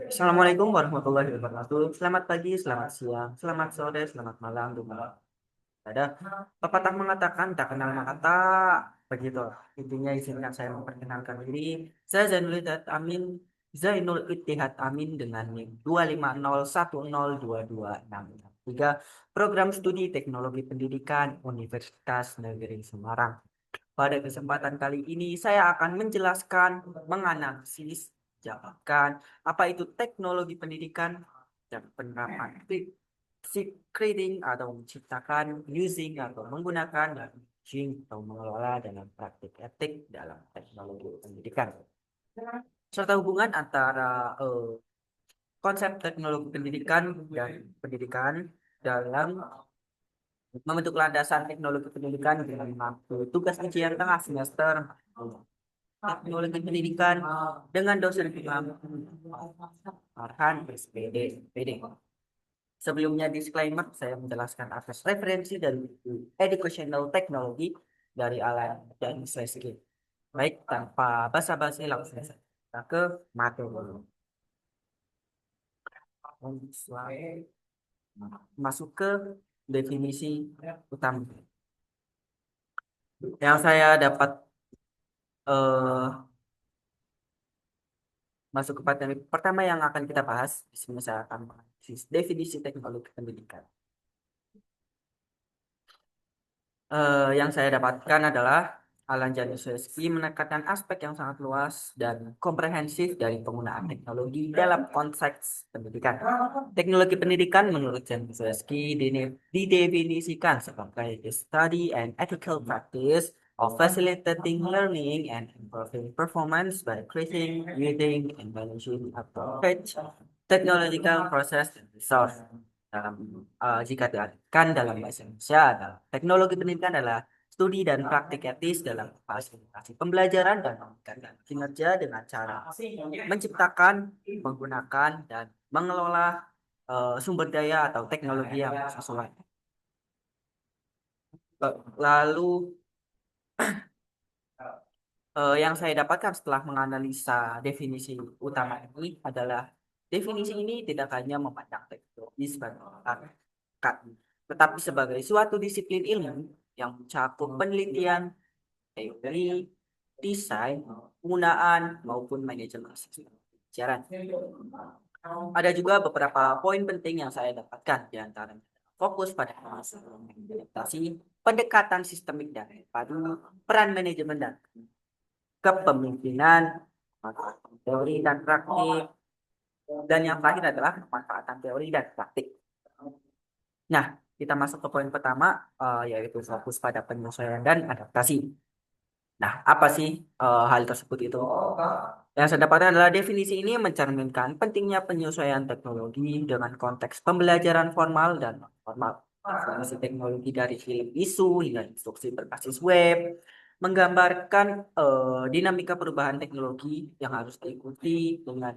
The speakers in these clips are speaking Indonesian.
Assalamualaikum warahmatullahi wabarakatuh. Selamat pagi, selamat siang, selamat sore, selamat malam. Ada pepatah mengatakan tak kenal maka tak begitu. Intinya izinkan saya memperkenalkan diri. Saya Zainul Ittihad Amin dengan NIM 250102263, program studi Teknologi Pendidikan Universitas Negeri Semarang. Pada kesempatan kali ini saya akan menjelaskan, menganalisis, jabarkan apa itu teknologi pendidikan dan penerapan creating atau menciptakan, using atau menggunakan, dan managing atau mengelola dalam praktik etik dalam teknologi pendidikan. Serta hubungan antara konsep teknologi pendidikan dan pendidikan dalam membentuk landasan teknologi pendidikan dengan mampu tugas ujian tengah semester teknologi pendidikan dengan dosen pengampu Farhan SPD. Sebelumnya disclaimer, saya menjelaskan atas referensi dari buku Educational Technology dari Alan dan Slesky. Baik, tanpa basa-basi langsung saja kita ke materi. Masuk ke definisi utama. Yang saya dapat eh, masuk ke materi pertama yang akan kita bahas. Di sini saya akan menganalisis definisi teknologi pendidikan. Yang saya dapatkan adalah Alan Januszewski menekankan aspek yang sangat luas dan komprehensif dari penggunaan teknologi dalam konteks pendidikan. Teknologi pendidikan menurut Januszewski didefinisikan sebagai the study and ethical practice of facilitating learning and improving performance by creating, using, and managing appropriate technological process and resource. Dalam jika diartikan dalam bahasa Indonesia adalah teknologi pendidikan adalah studi dan praktik etis dalam fasilitasi pembelajaran dan meningkatkan kinerja dengan cara menciptakan, menggunakan, dan mengelola sumber daya atau teknologi yang sesuai. Lalu yang saya dapatkan setelah menganalisa definisi utama ini adalah definisi ini tidak hanya memandang teknologi sebagai alat, tetapi sebagai suatu disiplin ilmu yang mencakup penelitian, teori, desain, penggunaan, maupun manajemen sistem pelajaran. Ada juga beberapa poin penting yang saya dapatkan, di antaranya fokus pada implementasi, pendekatan sistemik dan padu, peran manajemen dan kepemimpinan, teori dan praktik, dan yang terakhir adalah pemanfaatan teori dan praktik. Nah, kita masuk ke poin pertama, yaitu fokus pada penyesuaian dan adaptasi. Nah, apa sih hal tersebut itu? Yang saya dapatkan adalah definisi ini mencerminkan pentingnya penyesuaian teknologi dengan konteks pembelajaran formal dan non formal. Transformasi teknologi dari film isu hingga instruksi berbasis web menggambarkan dinamika perubahan teknologi yang harus diikuti dengan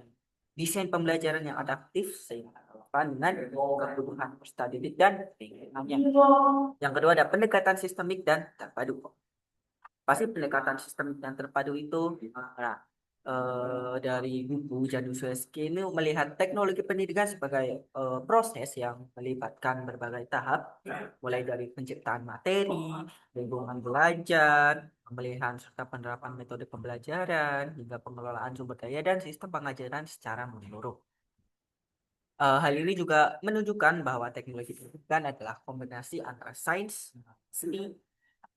desain pembelajaran yang adaptif sehingga relevan dengan kebutuhan peserta didik dan lingkungannya. Yang kedua ada pendekatan sistemik dan terpadu. Pasti pendekatan sistem yang terpadu itu dari buku Januszewski ini melihat teknologi pendidikan sebagai proses yang melibatkan berbagai tahap, mulai dari penciptaan materi, lingkungan belajar, pemilihan serta penerapan metode pembelajaran, hingga pengelolaan sumber daya dan sistem pengajaran secara menyeluruh. Hal ini juga menunjukkan bahwa teknologi pendidikan adalah kombinasi antara sains, seni,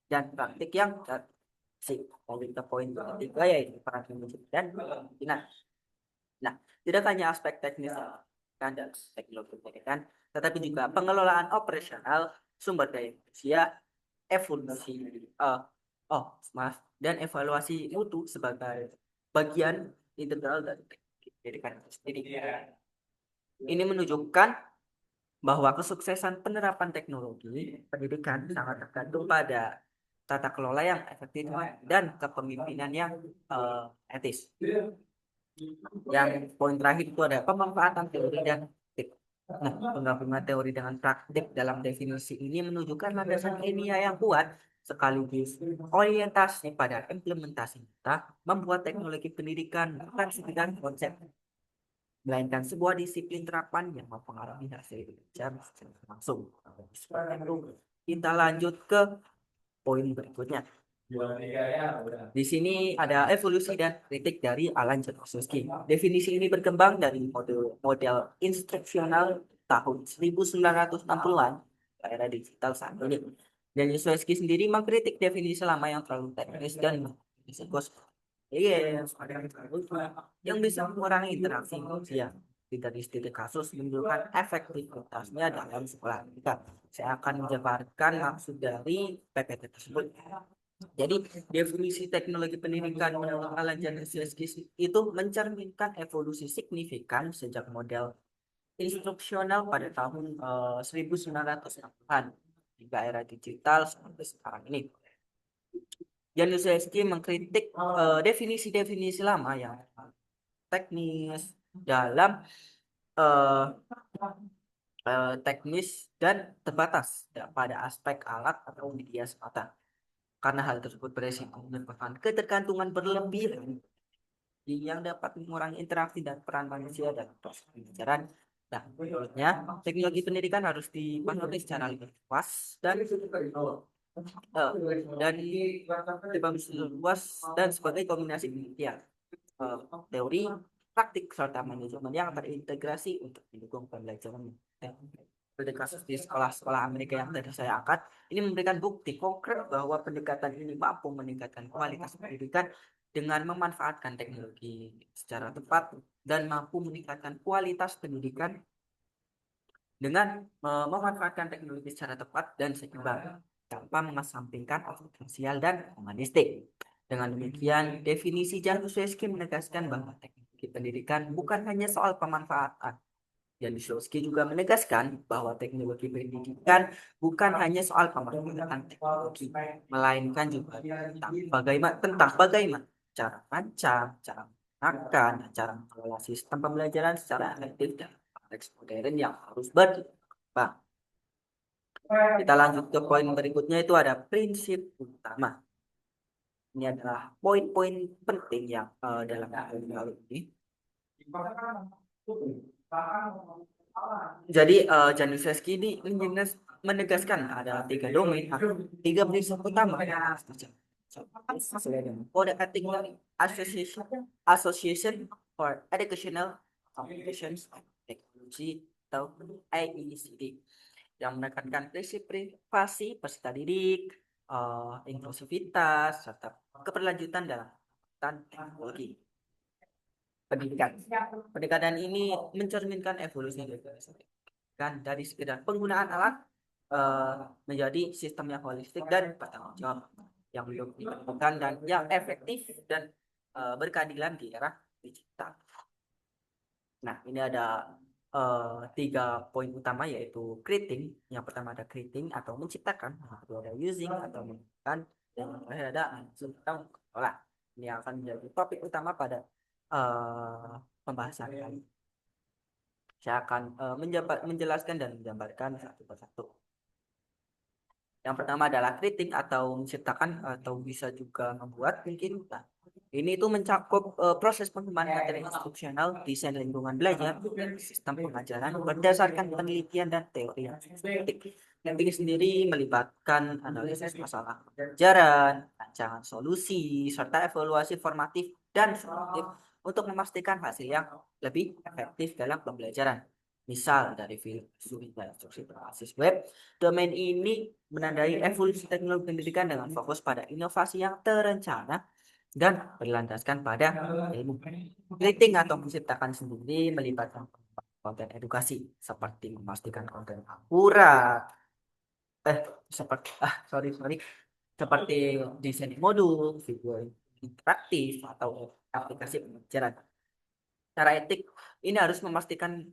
dan praktik yang sih. Lalu kita poin ketiga yaitu peran manajemen dan kepemimpinan. Nah, tidak hanya aspek teknis dan teknologi pendidikan, tetapi juga pengelolaan operasional sumber daya manusia, evolusi, uh, oh maaf, dan evaluasi mutu sebagai bagian integral dari pendidikan itu sendiri. Ini menunjukkan bahwa kesuksesan penerapan teknologi pendidikan sangat tergantung pada tata kelola yang efektif dan kepemimpinan yang etis. Yang poin terakhir itu ada pemanfaatan teori dan praktik. Nah, penggabungan teori dengan praktik dalam definisi ini menunjukkan landasan ilmiah yang kuat sekaligus orientasi pada implementasi nyata, membuat teknologi pendidikan bukan sekedar konsep, melainkan sebuah disiplin terapan yang mempengaruhi hasil belajar secara langsung. Seperti itu, kita lanjut ke poin berikutnya. Di sini ada evolusi dan kritik dari Alan Janosowski. Definisi ini berkembang dari model instruksional tahun 1960-an ke era digital saat ini. Dan Janosowski sendiri mengkritik definisi lama yang terlalu teknis dan risiko yang bisa mengurangi interaksi manusia. Tidak di setiap kasus menunjukkan efektivitasnya dalam sekolah kita. Saya akan menjabarkan maksud dari PPT tersebut. Jadi, definisi teknologi pendidikan menurut Alan Janosowski itu mencerminkan evolusi signifikan sejak model instruksional pada tahun 1960-an hingga era digital sampai sekarang ini. Janosowski mengkritik definisi-definisi lama yang teknis dalam eh, teknis dan terbatas pada aspek alat atau media semata. Karena hal tersebut beresiko menyebabkan ketergantungan berlebihan yang dapat mengurangi interaksi dan peran manusia dalam proses pembelajaran. Nah, menurutnya teknologi pendidikan harus dipahami secara lebih luas dan luas dan sebagai kombinasi penelitian, teori, praktik serta manajemen yang terintegrasi untuk mendukung pembelajaran. Pada kasus di sekolah-sekolah Amerika yang tadi saya angkat, ini memberikan bukti konkret bahwa pendekatan ini mampu meningkatkan kualitas pendidikan dengan memanfaatkan teknologi secara tepat dan mampu meningkatkan kualitas pendidikan dengan memanfaatkan teknologi secara tepat dan seimbang tanpa mengesampingkan aspek sosial dan humanistik. Dengan demikian, definisi Januszewski menegaskan bahwa teknologi pendidikan bukan hanya soal pemanfaatan. Januszewski juga menegaskan bahwa teknologi pendidikan bukan hanya soal pemanfaatan teknologi, melainkan juga tentang bagaimana cara merancang, cara menggunakan, dan cara mengelola sistem pembelajaran secara efektif dan konteks modern yang harus berkembang. Kita lanjut ke poin berikutnya, itu ada prinsip utama. Ini adalah poin-poin penting yang dalam hal ini. Jadi Januszewski ini menegaskan ada tiga domain atau tiga prinsip utama sesuai dengan Code Ethic Association, Association for Educational Communications and Technology atau IECD yang menekankan prinsip privasi peserta didik, inklusivitas, serta keberlanjutan dalam teknologi pendidikan. Pendekatan ini mencerminkan evolusi kan dari sekedar penggunaan alat menjadi sistem yang holistik dan bertanggung jawab yang belum ditemukan dan yang efektif dan berkeadilan di era digital. Nah, ini ada tiga poin utama yaitu creating. Yang pertama ada creating atau menciptakan, yang kedua ada using atau menggunakan, dan yang terakhir ada mengelola. Ini akan menjadi topik utama pada pembahasan kali. Saya akan menjelaskan dan mengambarkan satu persatu. Yang pertama adalah creating atau menciptakan atau bisa juga membuat mungkin. Nah, ini itu mencakup proses pengembangan materi instruksional, desain lingkungan belajar, dan sistem pengajaran berdasarkan penelitian dan teori yang sistematik. Ini sendiri melibatkan analisis masalah pelajaran, rancangan solusi, serta evaluasi formatif dan summatif untuk memastikan hasil yang lebih efektif dalam pembelajaran. Misal dari film hingga instruksi berbasis web, domain ini menandai evolusi teknologi pendidikan dengan fokus pada inovasi yang terencana dan berlandaskan pada ilmu. Creating atau menciptakan sendiri melibatkan konten edukasi seperti memastikan konten akurat, seperti desain modul, video interaktif atau aplikasi pembelajaran. Secara etik, ini harus memastikan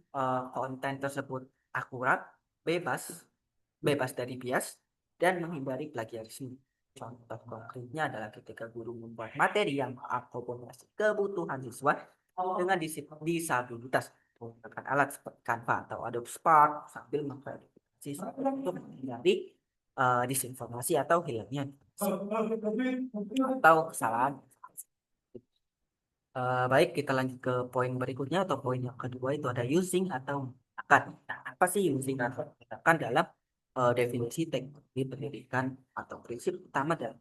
konten tersebut akurat, bebas dari bias, dan menghindari plagiarisme. Contoh konkretnya adalah ketika guru membuat materi yang mengakomodasi kebutuhan siswa dengan disabilitas menggunakan alat seperti Canva atau Adobe Spark sambil memverifikasi untuk menghindari disinformasi atau hilangnya atau kesalahan. Baik, kita lanjut ke poin berikutnya atau poin yang kedua itu ada using atau menggunakan. Nah, apa sih using atau menggunakan dalam definisi teknologi pendidikan atau prinsip utama dalam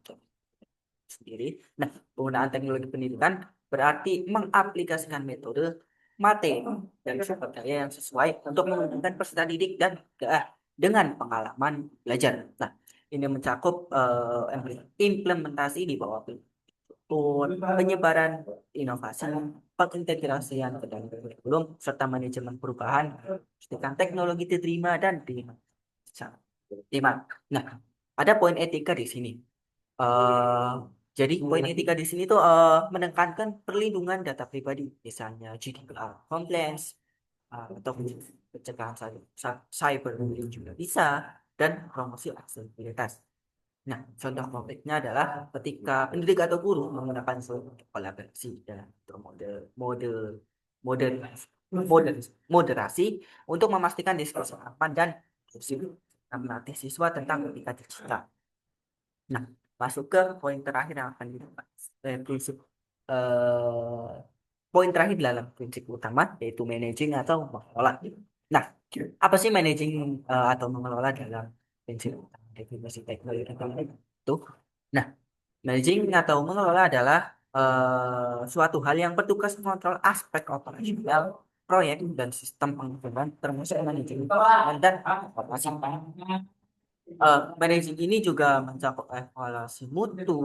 sendiri. Nah, penggunaan teknologi pendidikan berarti mengaplikasikan metode, materi, dan sumber daya yang sesuai untuk menguntungkan peserta didik dan dengan pengalaman belajar. Nah, ini mencakup implementasi di bawah penyebaran inovasi, pengintegrasian ke dalam kurikulum, serta manajemen perubahan, pastikan teknologi diterima dan diterima. Nah, ada poin etika di sini. eh jadi poin etika di sini tuh menekankan perlindungan data pribadi, misalnya GDPR compliance atau pencegahan cyberbullying juga bisa dan promosi aksesibilitas. Nah, contoh konkretnya adalah ketika pendidik atau guru menggunakan kolaborasi dalam mode mode mode moderasi untuk memastikan diskusi aman dan inklusif dan melatih siswa tentang etika digital. Nah, masuk ke poin terakhir yang akan dibahas. Prinsip eh, poin terakhir dalam prinsip utama yaitu managing atau mengelola. Nah, apa sih managing atau mengelola dalam prinsip utama definisi teknologi itu? Nah, managing atau mengelola adalah suatu hal yang bertugas mengontrol aspek operasional proyek dan sistem penggunaan termasuk manajemen dan informasi. Managing ini juga mencakup evaluasi mutu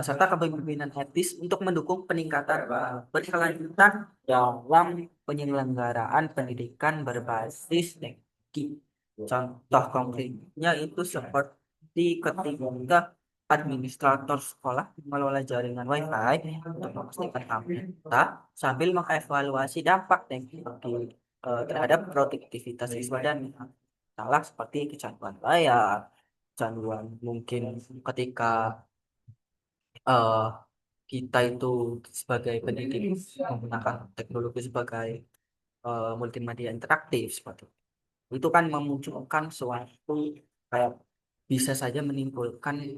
serta kepemimpinan etis untuk mendukung peningkatan berkelanjutan dalam penyelenggaraan pendidikan berbasis teknologi. Contoh konkretnya itu seperti ketika administrator sekolah mengelola jaringan WiFi untuk memastikan aman data sambil mengevaluasi dampak teknologi terhadap produktivitas siswa dan salah seperti kecanduan layar, kecanduan mungkin ketika eh, kita itu sebagai pendidik menggunakan teknologi sebagai multimedia interaktif seperti itu kan memunculkan suatu kayak bisa saja menimbulkan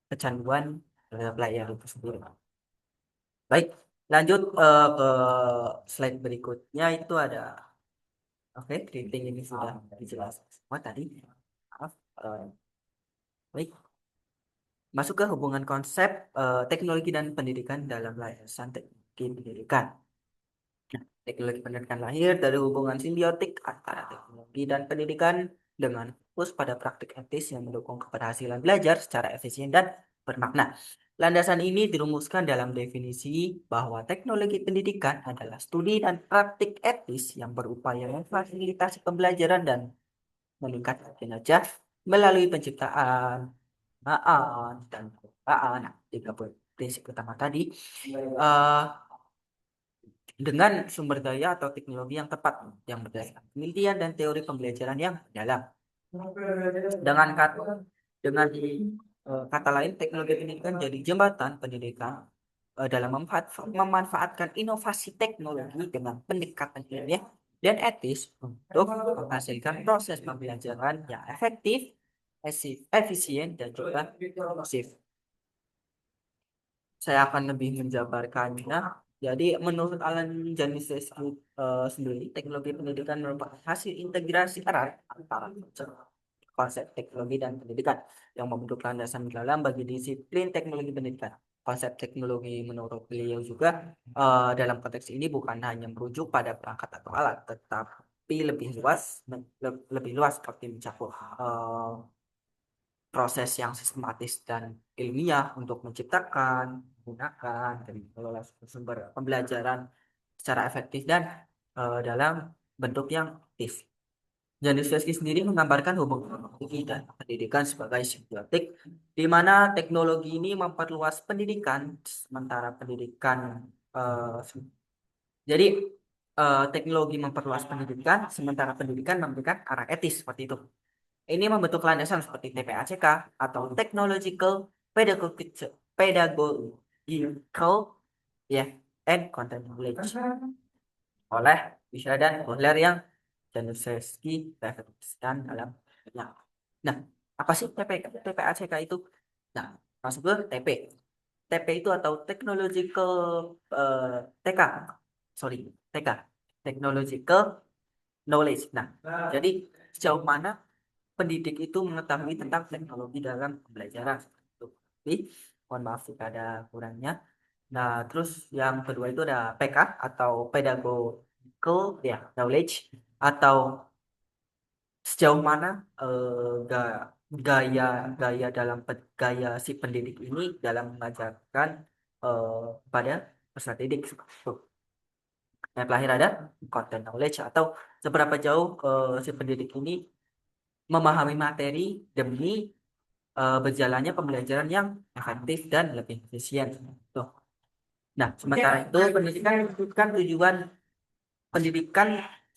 kecanduan terhadap layar itu sendiri. Baik, lanjut ke slide berikutnya itu ada oke, greeting ini sudah dijelaskan semua tadi. Maaf. Baik. Masuk ke hubungan konsep teknologi dan pendidikan dalam layasan teknologi pendidikan. Nah, teknologi pendidikan lahir dari hubungan simbiotik antara teknologi dan pendidikan dengan fokus pada praktik etis yang mendukung keberhasilan belajar secara efisien dan bermakna. Landasan ini dirumuskan dalam definisi bahwa teknologi pendidikan adalah studi dan praktik etis yang berupaya memfasilitasi pembelajaran dan meningkatkan kinerja melalui penciptaan, dan penggunaan. Nah, tiga prinsip utama tadi eh, dengan sumber daya atau teknologi yang tepat yang berdasarkan penelitian dan teori pembelajaran yang dalam. Dengan kata kata lain, teknologi pendidikan jadi jembatan pendidikan dalam memanfaatkan inovasi teknologi dengan pendekatan ilmiah dan etis untuk menghasilkan proses pembelajaran yang efektif, efisien, dan juga inklusif. Saya akan lebih menjabarkannya. Jadi, menurut Alan Janisescu sendiri, teknologi pendidikan merupakan hasil integrasi erat antara konsep teknologi dan pendidikan yang membentuk landasan dalam bagi disiplin teknologi pendidikan. Konsep teknologi menurut beliau juga dalam konteks ini bukan hanya merujuk pada perangkat atau alat, tetapi lebih luas seperti mencakup proses yang sistematis dan ilmiah untuk menciptakan, menggunakan, dan mengelola sumber pembelajaran secara efektif dan dalam bentuk yang aktif. Janis Reski sendiri menggambarkan hubungan teknologi dan pendidikan sebagai simbiotik, di mana teknologi ini memperluas pendidikan, sementara pendidikan eh, jadi teknologi memperluas pendidikan, sementara pendidikan memberikan arah etis seperti itu. Ini membentuk landasan seperti TPACK atau Technological Pedagogical ya and Content Knowledge oleh Wisha dan Kohler yang Januszewski referensikan dalam bukunya. Nah, apa sih TPACK itu? Nah, masuk ke TP. TP itu atau Technological eh, TK, sorry, TK, Technological Knowledge. Nah, jadi sejauh mana pendidik itu mengetahui tentang teknologi dalam pembelajaran. Tapi, mohon maaf jika ada kurangnya. Nah, terus yang kedua itu ada PK atau Pedagogical ya, Knowledge atau sejauh mana gaya gaya gaya si pendidik ini dalam mengajarkan pada peserta didik. Tuh. Yang terakhir ada content knowledge atau seberapa jauh si pendidik ini memahami materi demi berjalannya pembelajaran yang efektif dan lebih efisien. Tuh. Nah, sementara itu pendidikan bukan tujuan pendidikan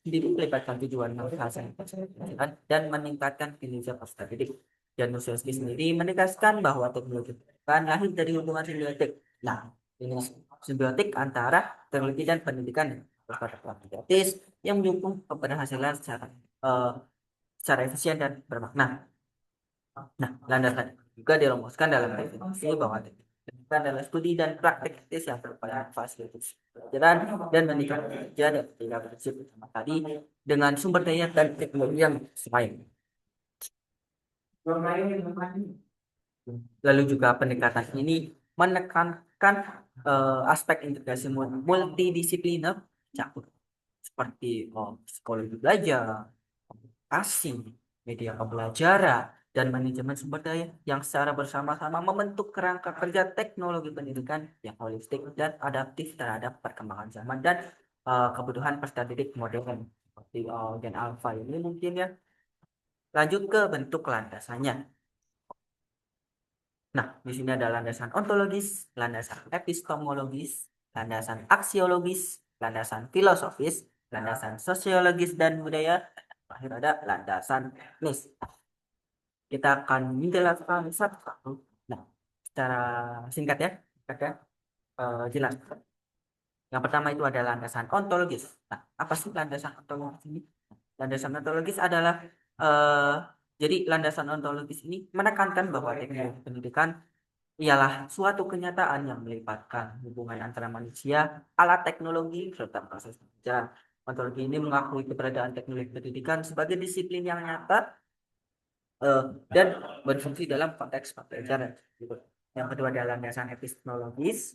pendidik melibatkan tujuan menghasilkan pelajaran dan meningkatkan kinerja peserta didik. Dan Musyoski sendiri menegaskan bahwa teknologi pendidikan lahir dari hubungan simbiotik. Nah, ini simbiotik antara teknologi dan pendidikan yang bersifat kuantitatif yang mendukung keberhasilan eh, secara efisien dan bermakna. Nah, landasan juga dirumuskan dalam definisi bahwa teknik adalah studi dan praktik aktif yang berupaya memfasilitasi pelajaran dan meningkatkan kerja dan tiga prinsip utama tadi dengan sumber daya dan teknologi yang sesuai. Lalu juga pendekatan ini menekankan aspek integrasi multidisipliner cakup seperti psikologi belajar, komunikasi, media pembelajaran, dan manajemen sumber daya yang secara bersama-sama membentuk kerangka kerja teknologi pendidikan yang holistik dan adaptif terhadap perkembangan zaman dan kebutuhan peserta didik modern seperti Gen Alpha ini mungkin ya. Lanjut ke bentuk landasannya. Nah, di sini ada landasan ontologis, landasan epistemologis, landasan aksiologis, landasan filosofis, landasan sosiologis dan budaya, terakhir ada landasan teknis. Kita akan menjelaskan satu-satu. Nah, secara singkat ya, singkat ya, jelas. Yang pertama itu ada landasan ontologis. Nah, apa sih landasan ontologis ini? Landasan ontologis adalah eh, jadi landasan ontologis ini menekankan bahwa teknologi pendidikan ialah suatu kenyataan yang melibatkan hubungan antara manusia, alat teknologi, serta proses pembelajaran. Ontologi ini mengakui keberadaan teknologi pendidikan sebagai disiplin yang nyata eh, dan berfungsi dalam konteks pembelajaran. Gitu. Yang kedua adalah landasan epistemologis.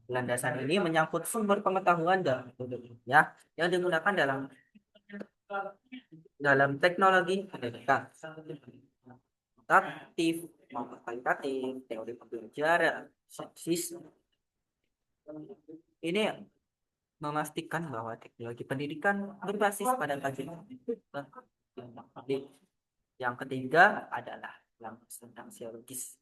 Landasan ini menyangkut sumber pengetahuan dan metode ilmiah yang digunakan dalam teknologi pendidikan. Kuantitatif maupun kualitatif, teori pembelajaran, sinopsis. Ini memastikan bahwa teknologi pendidikan berbasis pada kajian. Yang ketiga adalah landasan aksiologis.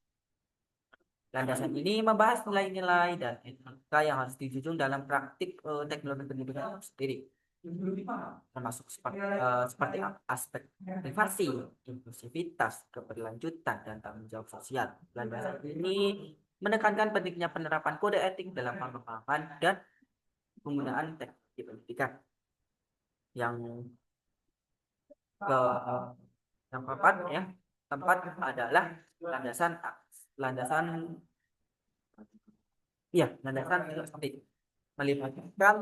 Landasan ini membahas nilai-nilai dan etika yang harus dijunjung dalam praktik teknologi pendidikan itu sendiri, termasuk seperti aspek privasi, inklusivitas, keberlanjutan, dan tanggung jawab sosial. Landasan ini menekankan pentingnya penerapan kode etik dalam pengembangan dan penggunaan teknologi pendidikan. Yang ke yang keempat ya, keempat adalah landasan landasan ya landasan filosofik melibatkan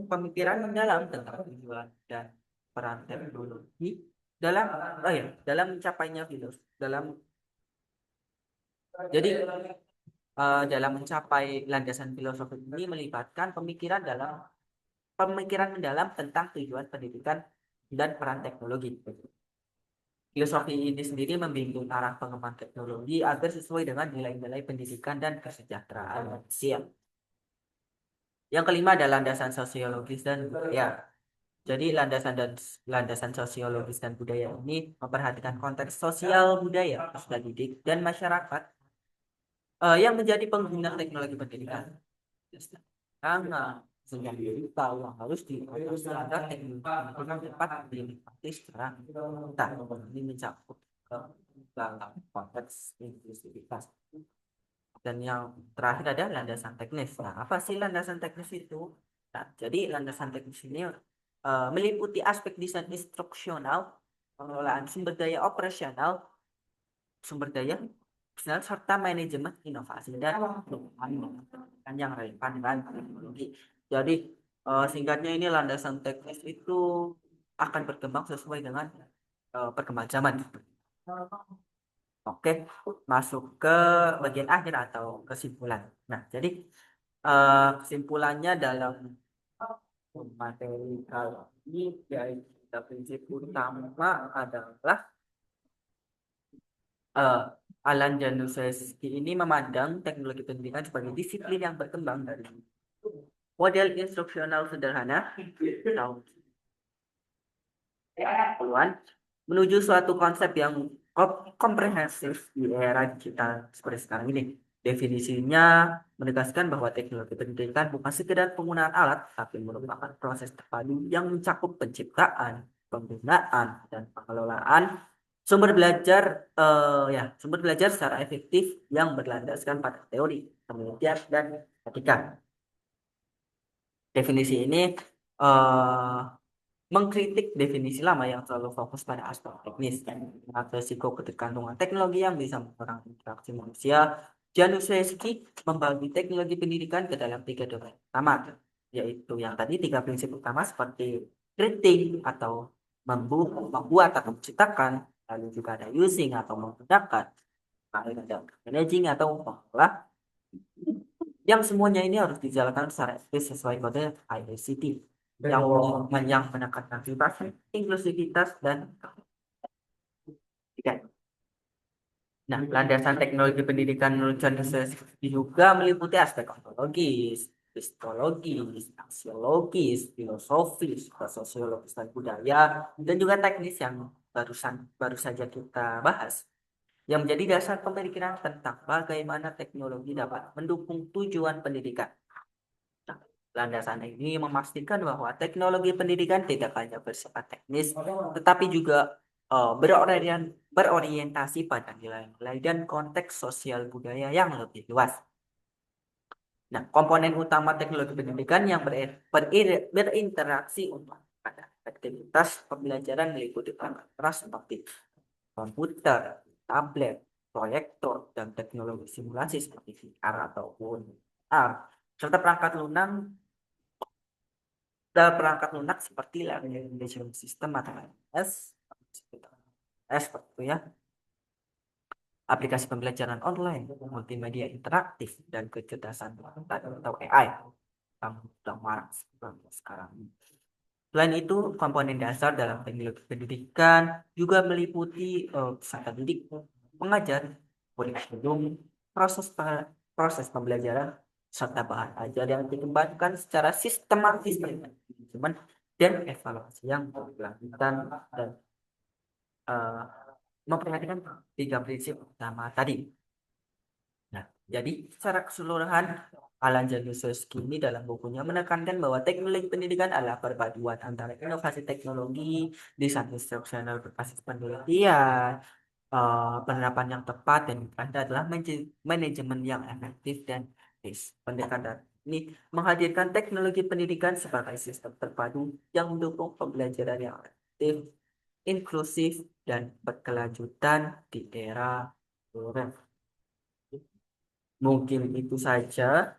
pemikiran mendalam tentang tujuan dan peran teknologi dalam dalam mencapainya dalam jadi dalam mencapai landasan filosofik ini melibatkan pemikiran mendalam tentang tujuan pendidikan dan peran teknologi. Filosofi ini sendiri membimbing arah pengembangan teknologi agar sesuai dengan nilai-nilai pendidikan dan kesejahteraan manusia. Yang kelima adalah landasan sosiologis dan budaya. Jadi landasan sosiologis dan budaya ini memperhatikan konteks sosial budaya, peserta didik dan masyarakat yang menjadi pengguna teknologi pendidikan. Karena sehingga tahu yang harus diatasi agar teknologi pendidikan dapat dinikmati secara nyata. Ini mencakup dalam konteks inklusivitas. Dan yang terakhir ada landasan teknis. Nah, apa sih landasan teknis itu? Nah, jadi landasan teknis ini meliputi aspek desain instruksional, pengelolaan sumber daya operasional, sumber daya operasional, serta manajemen inovasi dan pengembangan yang relevan dengan teknologi. Jadi singkatnya ini landasan teknis itu akan berkembang sesuai dengan perkembangan zaman. Oke, masuk ke bagian akhir atau kesimpulan. Nah, jadi kesimpulannya dalam materi kali ini yaitu prinsip utama adalah eh, Alan Januszewski ini memandang teknologi pendidikan sebagai disiplin yang berkembang dari model instruksional sederhana tahun 90-an menuju suatu konsep yang komprehensif di era digital seperti sekarang ini. Definisinya menegaskan bahwa teknologi pendidikan bukan sekedar penggunaan alat, tapi merupakan proses terpadu yang mencakup penciptaan, penggunaan, dan pengelolaan sumber belajar secara efektif yang berlandaskan pada teori, penelitian, dan etika. Definisi ini eh, mengkritik definisi lama yang terlalu fokus pada aspek teknis dan resiko ketergantungan teknologi yang bisa mengurangi interaksi manusia. Januszewski membagi teknologi pendidikan ke dalam tiga domain utama, yaitu yang tadi tiga prinsip utama seperti creating atau membuat atau menciptakan, lalu juga ada using atau menggunakan, lalu ada managing atau mengelola, yang semuanya ini harus dijalankan secara efektif sesuai kode ICT yang menekankan aktivitas, inklusivitas, dan tiga. Nah, landasan teknologi pendidikan menurut John juga meliputi aspek ontologis, kristologis, aksiologis, filosofis, sosiologis dan budaya, dan juga teknis yang baru saja kita bahas, yang menjadi dasar pemikiran tentang bagaimana teknologi dapat mendukung tujuan pendidikan. Nah, landasan ini memastikan bahwa teknologi pendidikan tidak hanya bersifat teknis, tetapi juga berorientasi pada nilai-nilai dan konteks sosial budaya yang lebih luas. Nah, komponen utama teknologi pendidikan yang berinteraksi untuk pada aktivitas pembelajaran meliputi perangkat keras seperti komputer, tablet, proyektor, dan teknologi simulasi seperti VR ataupun AR, serta perangkat lunak seperti Learning Management System atau LMS, seperti itu ya, aplikasi pembelajaran online, multimedia interaktif, dan kecerdasan buatan atau AI yang sedang marak sekarang. Selain itu, komponen dasar dalam teknologi pendidikan juga meliputi peserta didik, pengajar, kurikulum, proses pembelajaran, serta bahan ajar yang dikembangkan secara sistematis, manajemen dan evaluasi yang berkelanjutan dan eh, memperhatikan tiga prinsip utama tadi. Nah, jadi secara keseluruhan Alan Januszewski ini dalam bukunya menekankan bahwa teknologi pendidikan adalah perpaduan antara inovasi teknologi, desain instruksional berbasis penelitian, penerapan yang tepat, dan ada adalah manajemen yang efektif dan etis. Pendekatan ini menghadirkan teknologi pendidikan sebagai sistem terpadu yang mendukung pembelajaran yang efektif, inklusif, dan berkelanjutan di era modern. Mungkin itu saja,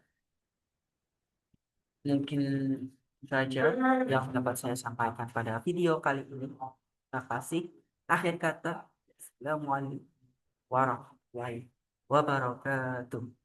mungkin saja yang dapat saya sampaikan pada video kali ini. Terima kasih. Akhir kata, Assalamualaikum warahmatullahi wabarakatuh.